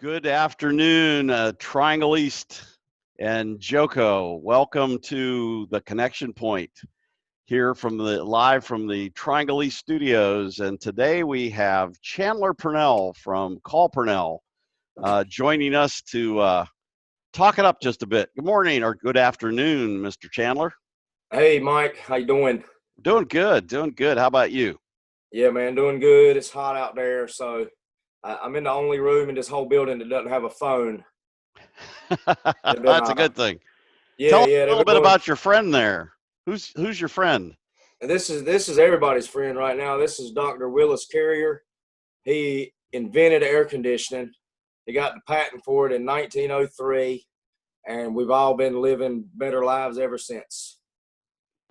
Good afternoon, Triangle East and Joko. Welcome to the Connection Point here live from the Triangle East studios. And today we have Chandler Pernell from Call Pernell joining us to talk it up just a bit. Good morning or good afternoon, Mr. Chandler. Hey, Mike, how you doing? Doing good, doing good. How about you? Yeah, man, doing good. It's hot out there, so I'm in the only room in this whole building that doesn't have a phone. They've been, That's a good thing. yeah, Tell us yeah, a they've little been bit doing. about your friend there. Who's your friend? This is everybody's friend right now. This is Dr. Willis Carrier. He invented air conditioning. He got the patent for it in 1903, and we've all been living better lives ever since.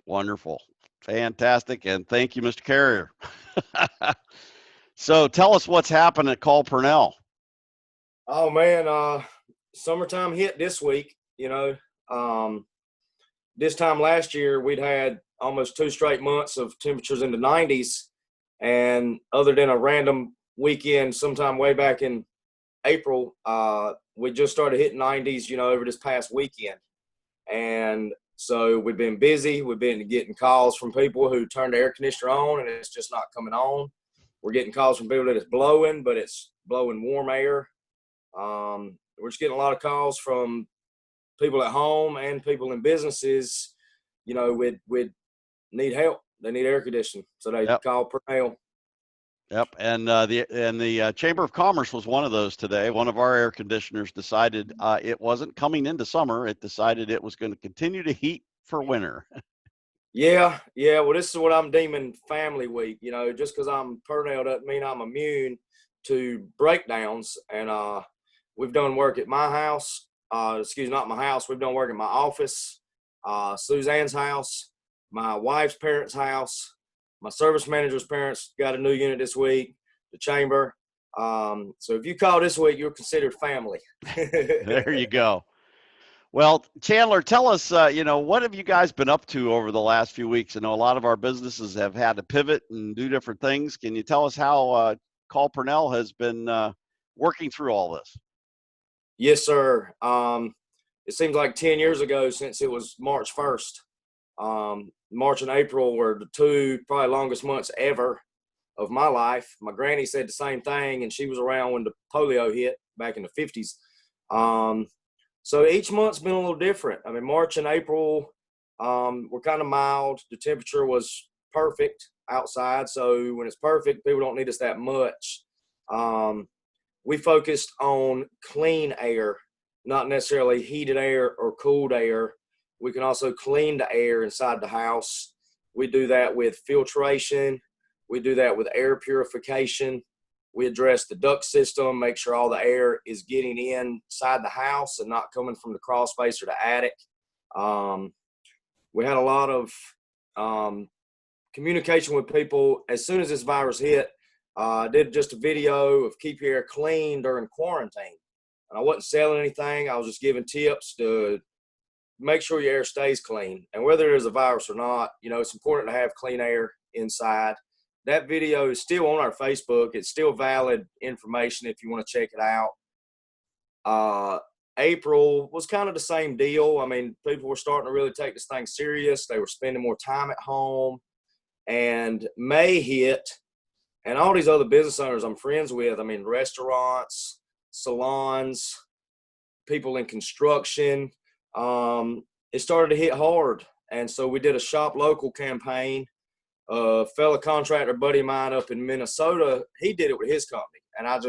Wonderful. Fantastic. And thank you, Mr. Carrier. So tell us what's happened at Call Pernell. Oh man, summertime hit this week. This time last year we'd had almost 2 straight months of temperatures in the 90s, and other than a random weekend sometime way back in April, we just started hitting 90s, over this past weekend. And so we've been busy. We've been getting calls from people who turned the air conditioner on and it's just not coming on. We're getting calls from people that it's blowing, but it's blowing warm air. We're just getting a lot of calls from people at home and people in businesses, with need help. They need air conditioning, so they Yep. call Pernell. Yep. And the Chamber of Commerce was one of those today. One of our air conditioners decided it wasn't coming into summer. It decided it was going to continue to heat for winter. Yeah. Well, this is what I'm deeming family week. Just because I'm Pernell doesn't mean I'm immune to breakdowns. And we've done work at my house. Not my house. We've done work at my office, Suzanne's house, my wife's parents' house, my service manager's parents got a new unit this week, the chamber. So if you call this week, you're considered family. There you go. Well, Chandler, tell us, what have you guys been up to over the last few weeks? I know a lot of our businesses have had to pivot and do different things. Can you tell us how Call Pernell has been working through all this? Yes, sir. It seems like 10 years ago since it was March 1st. March and April were the two probably longest months ever of my life. My granny said the same thing, and she was around when the polio hit back in the 50s. So each month's been a little different. I mean, March and April were kind of mild. The temperature was perfect outside. So when it's perfect, people don't need us that much. We focused on clean air, not necessarily heated air or cooled air. We can also clean the air inside the house. We do that with filtration. We do that with air purification. We address the duct system, make sure all the air is getting inside the house and not coming from the crawl space or the attic. We had a lot of communication with people. As soon as this virus hit, I did just a video of keep your air clean during quarantine. And I wasn't selling anything. I was just giving tips to make sure your air stays clean. And whether there's a virus or not, it's important to have clean air inside. That video is still on our Facebook. It's still valid information if you want to check it out. April was kind of the same deal. I mean, people were starting to really take this thing serious. They were spending more time at home. And May hit, and all these other business owners I'm friends with, I mean, restaurants, salons, people in construction, it started to hit hard. And so we did a shop local campaign. A fellow contractor buddy of mine up in Minnesota, he did it with his company, and I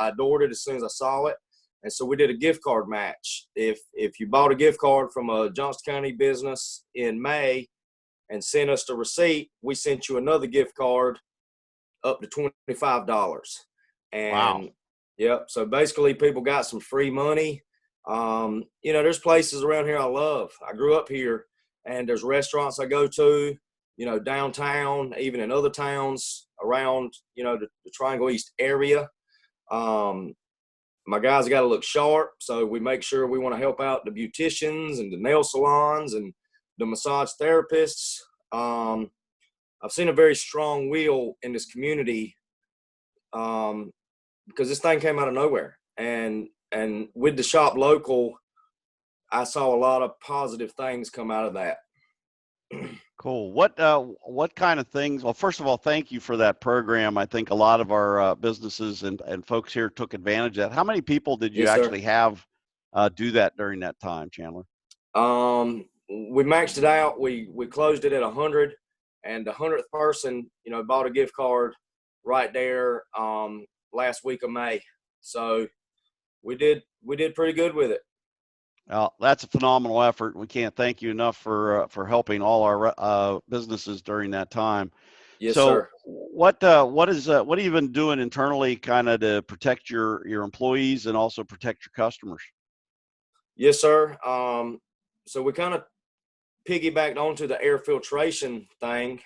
adored it as soon as I saw it. And so we did a gift card match. If you bought a gift card from a Johnston County business in May and sent us the receipt, we sent you another gift card up to $25. And Wow. Yep. So basically people got some free money. There's places around here I love. I grew up here, and there's restaurants I go to, downtown, even in other towns around, the Triangle East area. My guys got to look sharp, so we make sure we want to help out the beauticians and the nail salons and the massage therapists. I've seen a very strong will in this community because this thing came out of nowhere. And and with the shop local, I saw a lot of positive things come out of that. Cool. What kind of things? Well, first of all, thank you for that program. I think a lot of our businesses and folks here took advantage of that. How many people did you Yes, sir. actually have do that during that time, Chandler? We maxed it out. We closed it at 100, and the 100th person, bought a gift card right there last week of May. So we did pretty good with it. Well, that's a phenomenal effort. We can't thank you enough for helping all our businesses during that time. Yes, So, sir. what have you been doing internally, kind of to protect your employees and also protect your customers? Yes, sir. So we kind of piggybacked onto the air filtration thing.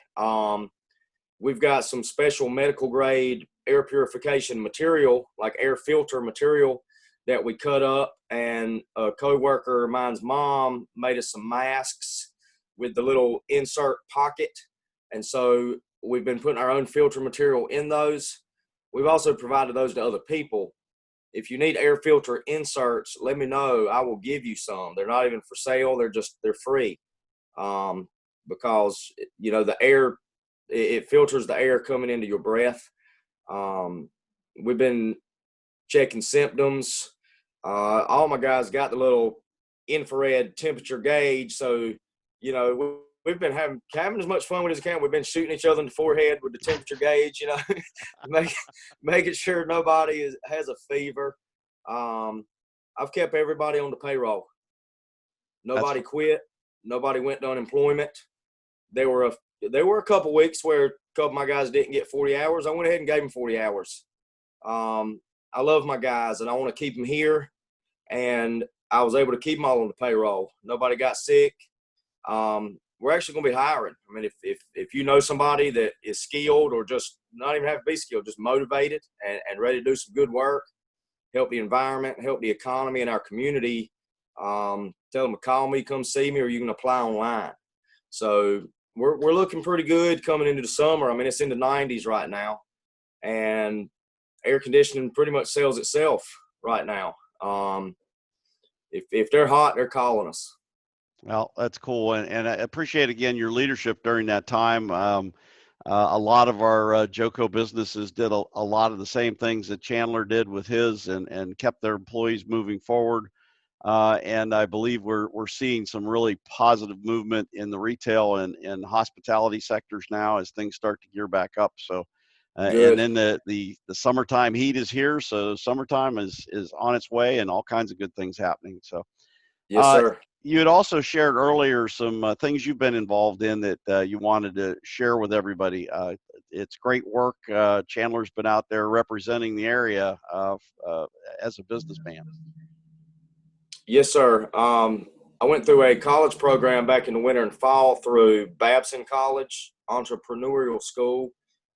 We've got some special medical grade air purification material, like air filter material, that we cut up, and a coworker of mine's mom made us some masks with the little insert pocket. And so we've been putting our own filter material in those. We've also provided those to other people. If you need air filter inserts, let me know. I will give you some. They're not even for sale. They're free. Because the air, it filters the air coming into your breath. We've been checking symptoms. All my guys got the little infrared temperature gauge, so we've been having as much fun with as we can. We've been shooting each other in the forehead with the temperature gauge, making sure nobody has a fever. I've kept everybody on the payroll. Nobody quit. Nobody went to unemployment. There were a couple weeks where a couple of my guys didn't get 40 hours. I went ahead and gave them 40 hours. I love my guys, and I want to keep them here. And I was able to keep them all on the payroll. Nobody got sick. We're actually going to be hiring. I mean, if you know somebody that is skilled, or just not even have to be skilled, just motivated and ready to do some good work, help the environment, help the economy in our community, tell them to call me, come see me, or you can apply online. So we're looking pretty good coming into the summer. I mean, it's in the 90s right now, and air conditioning pretty much sells itself right now. If they're hot, they're calling us. Well, that's cool, and I appreciate again your leadership during that time. A lot of our Joco businesses did a lot of the same things that Chandler did with his, and kept their employees moving forward. And I believe we're seeing some really positive movement in the retail and hospitality sectors now as things start to gear back up. So, and Good. then the summertime heat is here, so summertime is on its way, and all kinds of good things happening. So, Yes, sir. you had also shared earlier some things you've been involved in that you wanted to share with everybody. It's great work. Chandler's been out there representing the area as a businessman. Yes, sir. I went through a college program back in the winter and fall through Babson College Entrepreneurial School.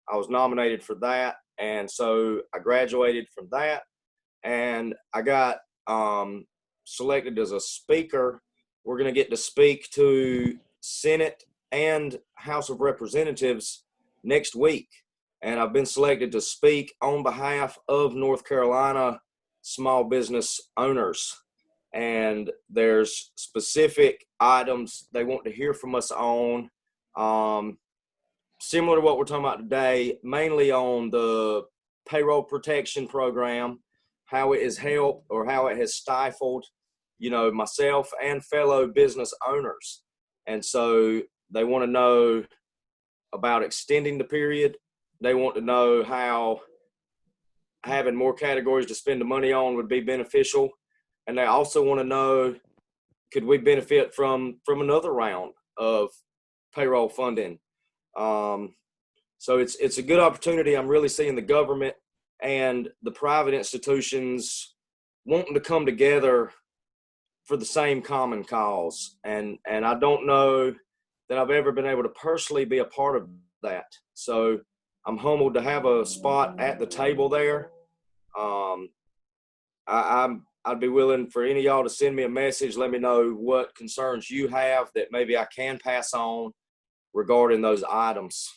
I was nominated for that, and so I graduated from that, and I got selected as a speaker. We're going to get to speak to Senate and House of Representatives next week, and I've been selected to speak on behalf of North Carolina small business owners. And there's specific items they want to hear from us on, similar to what we're talking about today, mainly on the payroll protection program, how it has helped or how it has stifled, myself and fellow business owners. And so they want to know about extending the period. They want to know how having more categories to spend the money on would be beneficial. And they also want to know, could we benefit from another round of payroll funding? So it's a good opportunity. I'm really seeing the government and the private institutions wanting to come together for the same common cause. And I don't know that I've ever been able to personally be a part of that. So I'm humbled to have a spot at the table there. I'd be willing for any of y'all to send me a message. Let me know what concerns you have that maybe I can pass on regarding those items.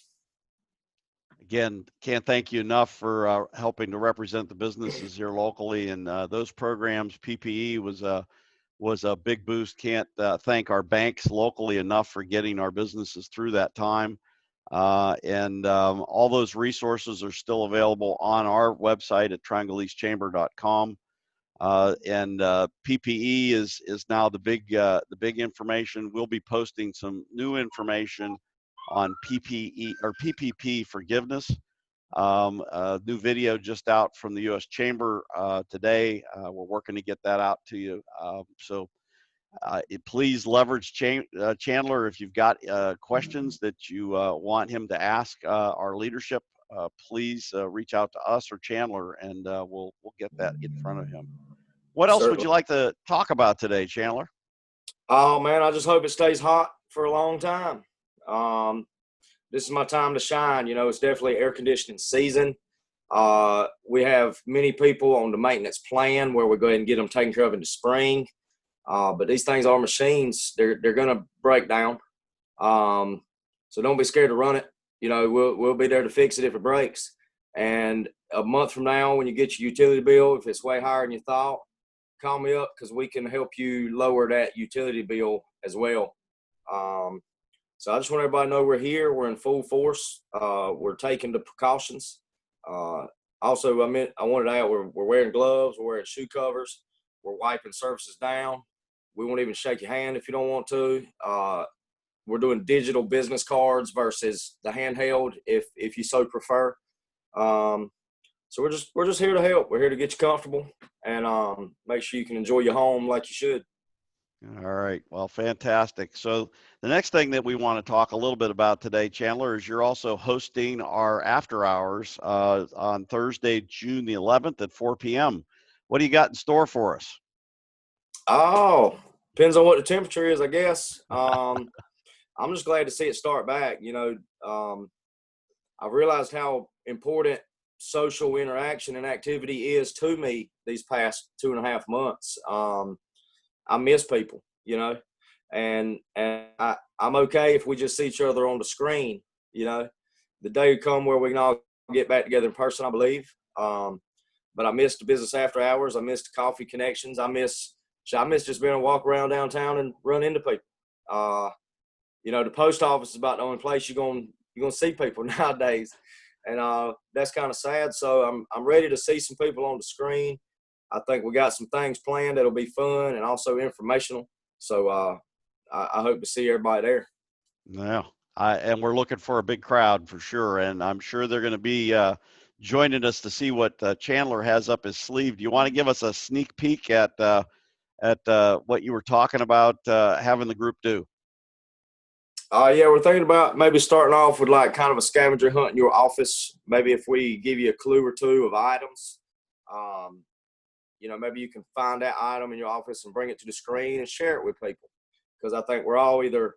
again, can't thank you enough for helping to represent the businesses here locally, and those programs. PPE was a big boost. Can't thank our banks locally enough for getting our businesses through that time. And all those resources are still available on our website at triangleeastchamber.com. And PPE is now the big information. We'll be posting some new information on PPE or PPP forgiveness. A new video just out from the U.S. Chamber today. We're working to get that out to you. Please leverage Chandler if you've got questions that you want him to ask our leadership. Please reach out to us or Chandler, and we'll get that in front of him. What else would you like to talk about today, Chandler? Oh man, I just hope it stays hot for a long time. This is my time to shine. You know, it's definitely air conditioning season. We have many people on the maintenance plan where we go ahead and get them taken care of in the spring. But these things are machines. They're going to break down. So don't be scared to run it. You know, we'll be there to fix it if it breaks. And a month from now, when you get your utility bill, if it's way higher than you thought, call me up because we can help you lower that utility bill as well. So I just want everybody to know we're here. We're in full force. We're taking the precautions. Also, I wanted to add, we're wearing gloves. We're wearing shoe covers. We're wiping surfaces down. We won't even shake your hand if you don't want to. We're doing digital business cards versus the handheld if you so prefer. So we're just here to help. We're here to get you comfortable and make sure you can enjoy your home like you should. All right. Well, fantastic. So the next thing that we want to talk a little bit about today, Chandler, is you're also hosting our after hours on Thursday, June the 11th at 4 p.m. What do you got in store for us? Oh, depends on what the temperature is, I guess. I'm just glad to see it start back. You know, I've realized how important social interaction and activity is to me these past 2.5 months. I miss people, you know, and I'm okay if we just see each other on the screen. You know, the day will come where we can all get back together in person, I believe. But I miss the business after hours. I miss the coffee connections. I miss just being able to walk around downtown and run into people. You know, the post office is about the only place you're gonna see people nowadays, and that's kind of sad. So I'm ready to see some people on the screen. I think we got some things planned that'll be fun and also informational. So I hope to see everybody there. Yeah, and we're looking for a big crowd for sure, and I'm sure they're going to be joining us to see what Chandler has up his sleeve. Do you want to give us a sneak peek at what you were talking about having the group do? Yeah, we're thinking about maybe starting off with like kind of a scavenger hunt in your office. Maybe if we give you a clue or two of items. You know, maybe you can find that item in your office and bring it to the screen and share it with people. Because I think we're all either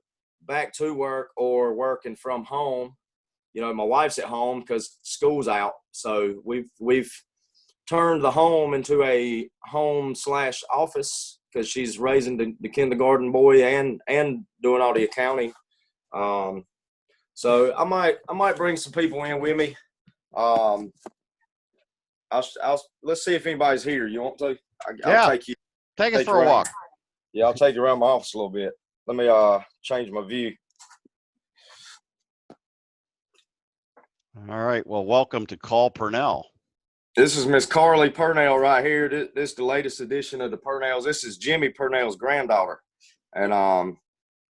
back to work or working from home. You know, my wife's at home because school's out. So we've turned the home into a home/office because she's raising the kindergarten boy and doing all the accounting. So I might bring some people in with me. Let's see if anybody's here. You want to? I'll take you. Take us for a walk. Yeah, I'll take you around my office a little bit. Let me change my view. All right. Well, welcome to Call Pernell. This is Miss Carly Pernell right here. This is the latest edition of the Pernells. This is Jimmy Pernell's granddaughter, and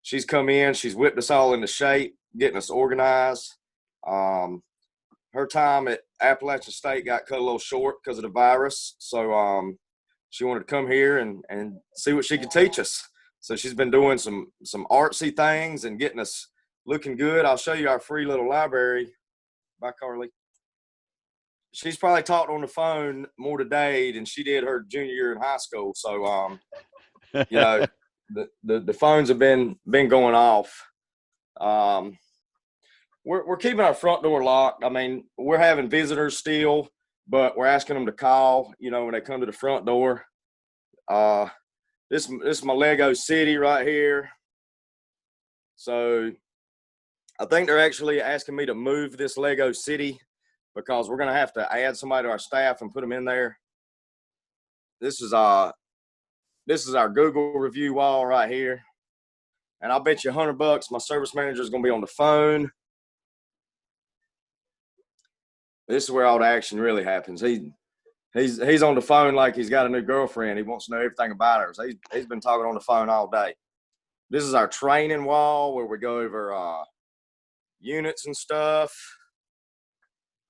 she's come in. She's whipped us all into shape, getting us organized. Her time at Appalachian State got cut a little short because of the virus. So she wanted to come here and see what she could teach us. So she's been doing some artsy things and getting us looking good. I'll show you our free little library. Bye, Carly. She's probably talked on the phone more today than she did her junior year in high school. So, you know, the phones have been going off. We're keeping our front door locked. I mean, we're having visitors still, but we're asking them to call, you know, when they come to the front door. This is my Lego city right here. So I think they're actually asking me to move this Lego city because we're going to have to add somebody to our staff and put them in there. This is our Google review wall right here. And I'll bet you $100 my service manager is going to be on the phone. This is where all the action really happens. He's on the phone like he's got a new girlfriend. He wants to know everything about her. So he's been talking on the phone all day. This is our training wall where we go over units and stuff.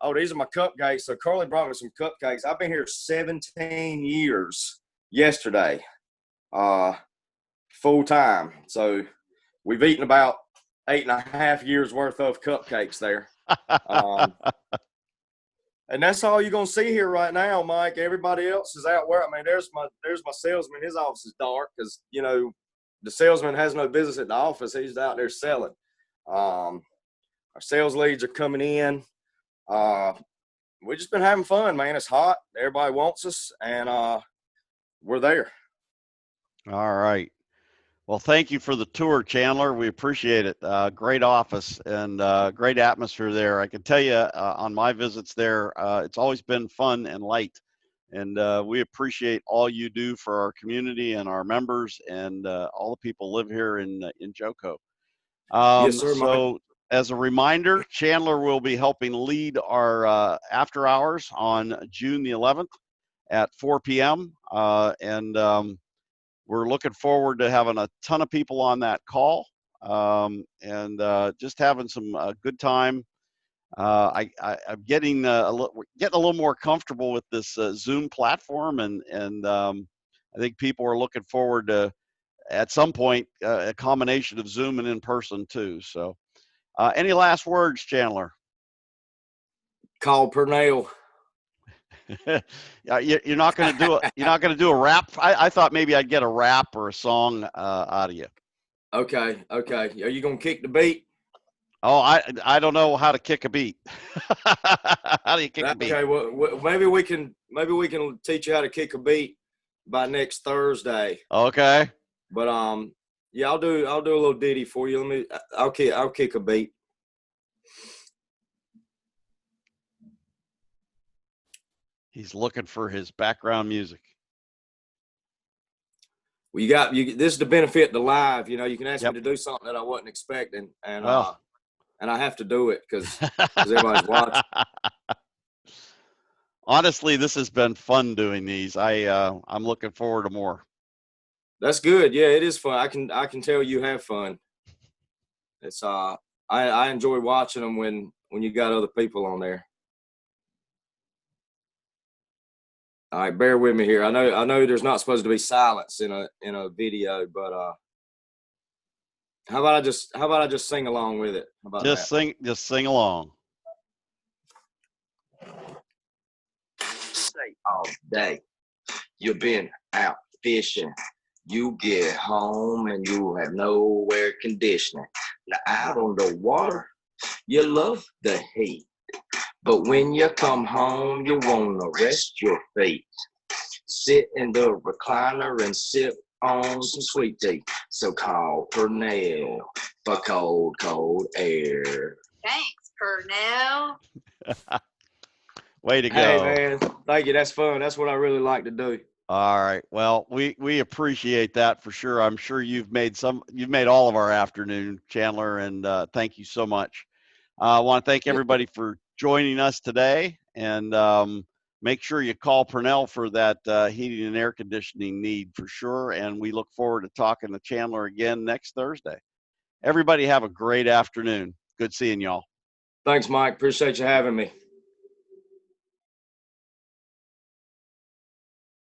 Oh, these are my cupcakes. So Carly brought me some cupcakes. I've been here 17 years yesterday, full time. So we've eaten about 8.5 years worth of cupcakes there. And that's all you're going to see here right now, Mike. Everybody else is out where, I mean, there's my salesman. His office is dark because, you know, the salesman has no business at the office. He's out there selling. Our sales leads are coming in. We've just been having fun, man. It's hot. Everybody wants us, and we're there. All right. Well, thank you for the tour, Chandler. We appreciate it. Great office and great atmosphere there. I can tell you on my visits there, it's always been fun and light. And we appreciate all you do for our community and our members and all the people live here in Joco. Yes, sir, so as a reminder, Chandler will be helping lead our after hours on June the 11th at 4 p.m. We're looking forward to having a ton of people on that call and just having some good time. I'm getting a little more comfortable with this Zoom platform, and I think people are looking forward to, at some point, a combination of Zoom and in person too. So, any last words, Chandler? Call Pernell. You're not going to do it. You're not going to do a rap. I thought maybe I'd get a rap or a song out of you. Okay. Are you gonna kick the beat? Oh, I don't know how to kick a beat. How do you kick a beat? Okay. Well, maybe we can teach you how to kick a beat by next Thursday. Okay. But yeah, I'll do a little ditty for you. I'll kick a beat. He's looking for his background music. Well, this is the benefit to live. You know, you can ask me to do something that I wasn't expecting, and I have to do it because everybody's watching. Honestly, this has been fun doing these. I'm looking forward to more. That's good. Yeah, it is fun. I can tell you have fun. It's I enjoy watching them when you got other people on there. All right, bear with me here. I know there's not supposed to be silence in a video, but how about I just sing along with it? How about just sing along. Say all day you've been out fishing. You get home and you have no air conditioning. Now out on the water, you love the heat. But when you come home, you want to rest your feet. Sit in the recliner and sip on some sweet tea. So call Pernell for cold, cold air. Thanks, Pernell. Way to go. Hey, man. Thank you. That's fun. That's what I really like to do. All right. Well, we appreciate that for sure. I'm sure you've made all of our afternoon, Chandler, and thank you so much. I want to thank everybody for joining us today, and make sure you call Pernell for that heating and air conditioning need for sure. And we look forward to talking to Chandler again next Thursday. Everybody have a great afternoon. Good seeing y'all. Thanks, Mike. Appreciate you having me.